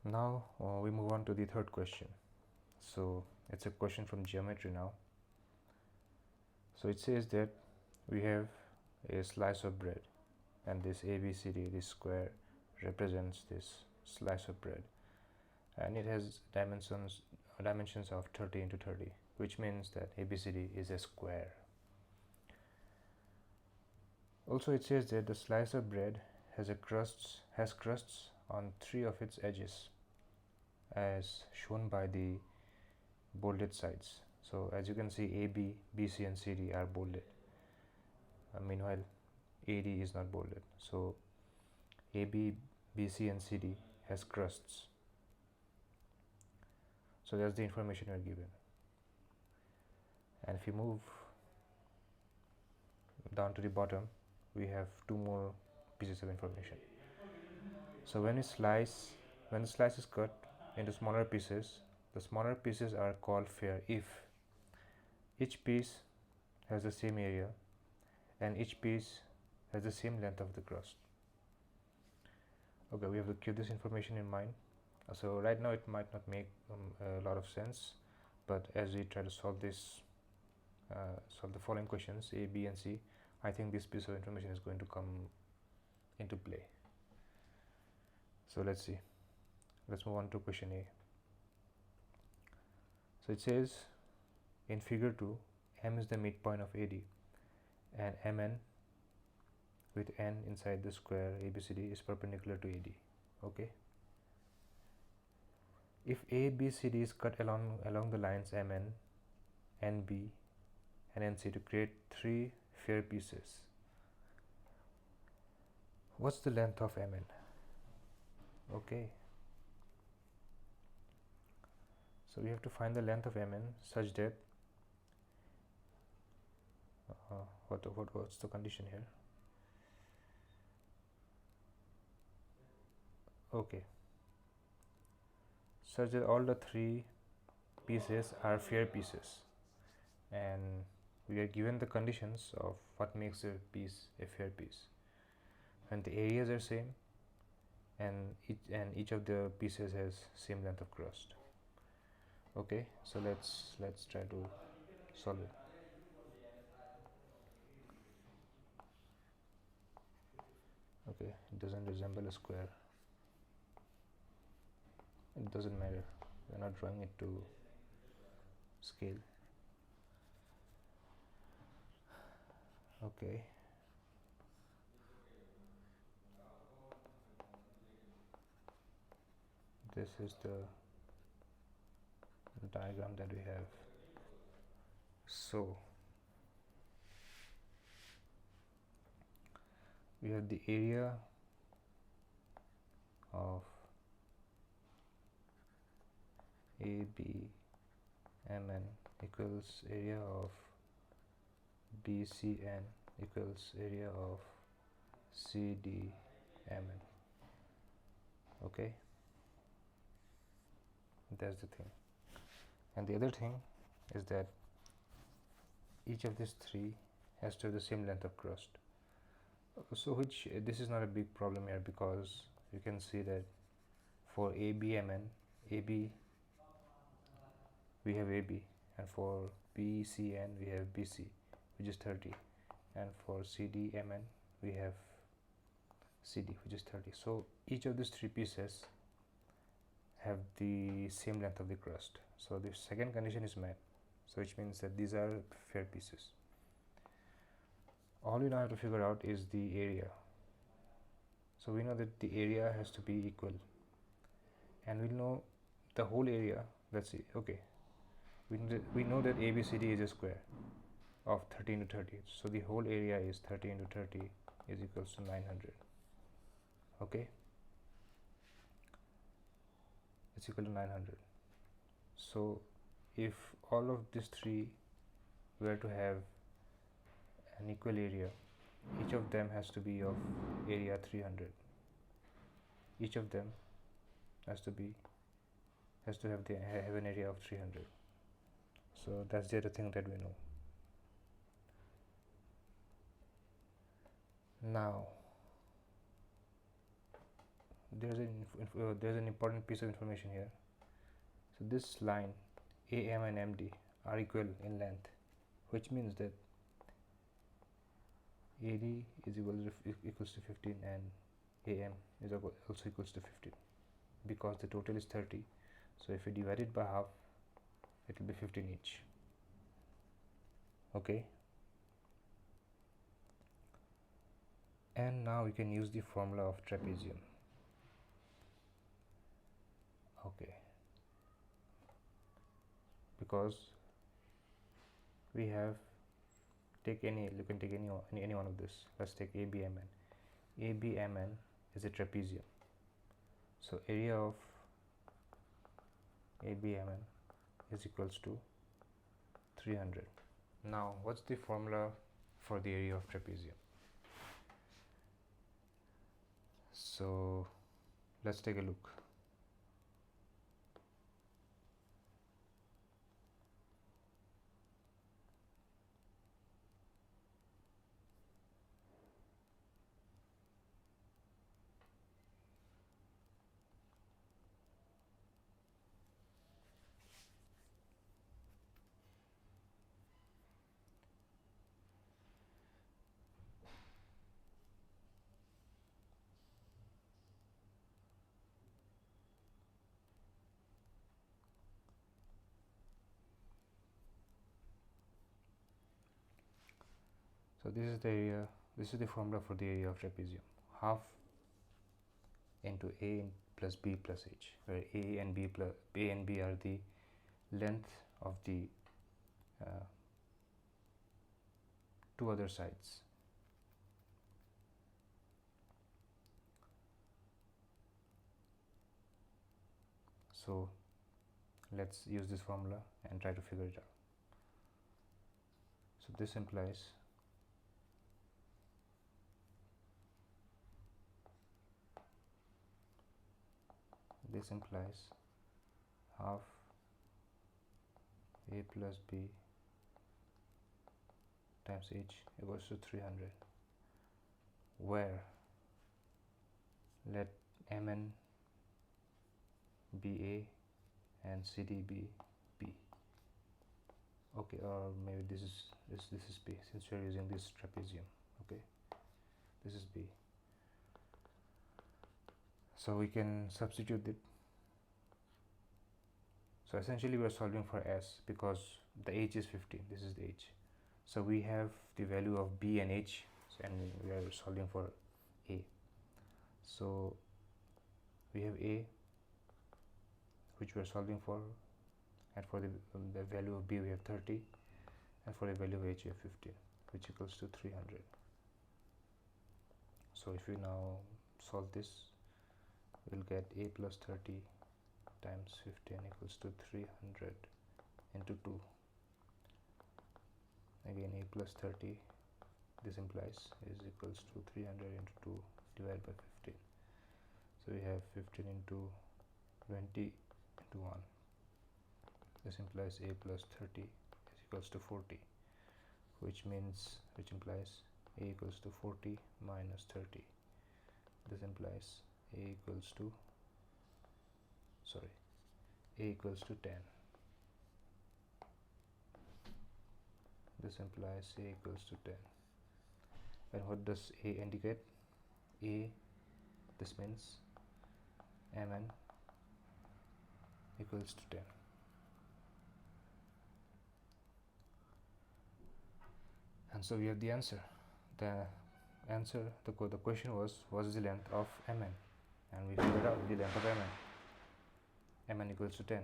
Now we move on to the third question. So it's a question from geometry now. So it says that we have a slice of bread, and this ABCD, this square, represents this slice of bread, and it has dimensions of 30 into 30, which means that ABCD is a square. Also, it says that the slice of bread has crusts on 3 of its edges, as shown by the bolded sides. So as you can see, AB, BC and CD are bolded. Meanwhile, AD is not bolded. So AB, BC and CD has crusts. So that's the information we are given. And if you move down to the bottom, we have 2 more pieces of information. So when the slice is cut into smaller pieces, the smaller pieces are called fair if each piece has the same area and each piece has the same length of the crust. Okay, we have to keep this information in mind. So right now it might not make a lot of sense, but as we try to solve the following questions, A, B and C, I think this piece of information is going to come into play. So let's see. Let's move on to question A. So it says in figure 2, M is the midpoint of AD, and MN with N inside the square ABCD is perpendicular to AD. Okay. If ABCD is cut along the lines MN, NB and NC to create 3 fair pieces, what's the length of MN? Okay. So we have to find the length of MN such that what's the condition here? Okay. Such that all the 3 pieces are fair pieces, and we are given the conditions of what makes a piece a fair piece, and the areas are same, and each of the pieces has same length of crust. Okay, so let's try to solve it. Okay, it doesn't resemble a square. It doesn't matter, we're not drawing it to scale. Okay, this is the diagram that we have. So we have the area of ABMN equals area of BCN equals area of CDMN. Okay, that's the thing. And the other thing is that each of these 3 has to have the same length of crust. So this is not a big problem here, because you can see that for ABMN, AB we have AB, and for BCN we have BC, which is 30, and for CDMN we have CD, which is 30. So each of these 3 pieces have the same length of the crust. So the second condition is met, so which means that these are fair pieces. All we now have to figure out is the area. So we know that the area has to be equal, and we'll know the whole area. Let's see. Okay, we know that ABCD is a square of 30 into 30, so the whole area is 30 into 30 is equals to 900. Okay, it's equal to 900. So if all of these 3 were to have an equal area, each of them has to be of area 300. Each of them has to have an area of 300. So that's the other thing that we know. Now there's an important piece of information here. So this line AM and MD are equal in length, which means that AD is equals to 15 and AM is also equals to 15, because the total is 30. So if we divide it by half, it will be 15 each. Okay, and now we can use the formula of trapezium. Okay, because we have you can take any one of this. Let's take ABMN. ABMN is a trapezium, so area of ABMN is equals to 300. Now what's the formula for the area of trapezium? So let's take a look. So this is the area, this is the formula for the area of trapezium. Half into A plus B plus H, where A and B are the length of the two other sides. So let's use this formula and try to figure it out. So this implies half A plus B times H equals to 300, where let Mn be A and CD be B. Okay, or maybe this is B, since we are using this trapezium. Okay, this is B. So we can substitute it. So essentially we are solving for S, because the H is 15, this is the H. So we have the value of B and H, and we are solving for A. So we have A, which we are solving for, and for the value of B we have 30, and for the value of H we have 15, which equals to 300. So if we now solve this, we'll get A plus 30 times 15 equals to 300 into 2. Again A plus 30, this implies is equals to 300 into 2 divided by 15. So we have 15 into 20 into 1. This implies A plus 30 is equals to 40, which implies A equals to 40 minus 30. This implies A equals to 10. This implies A equals to 10. And what does A indicate? A, this means Mn equals to 10. And so we have the answer. The question was, what is the length of Mn? And we figured out the length of Mn. Mn equals to 10.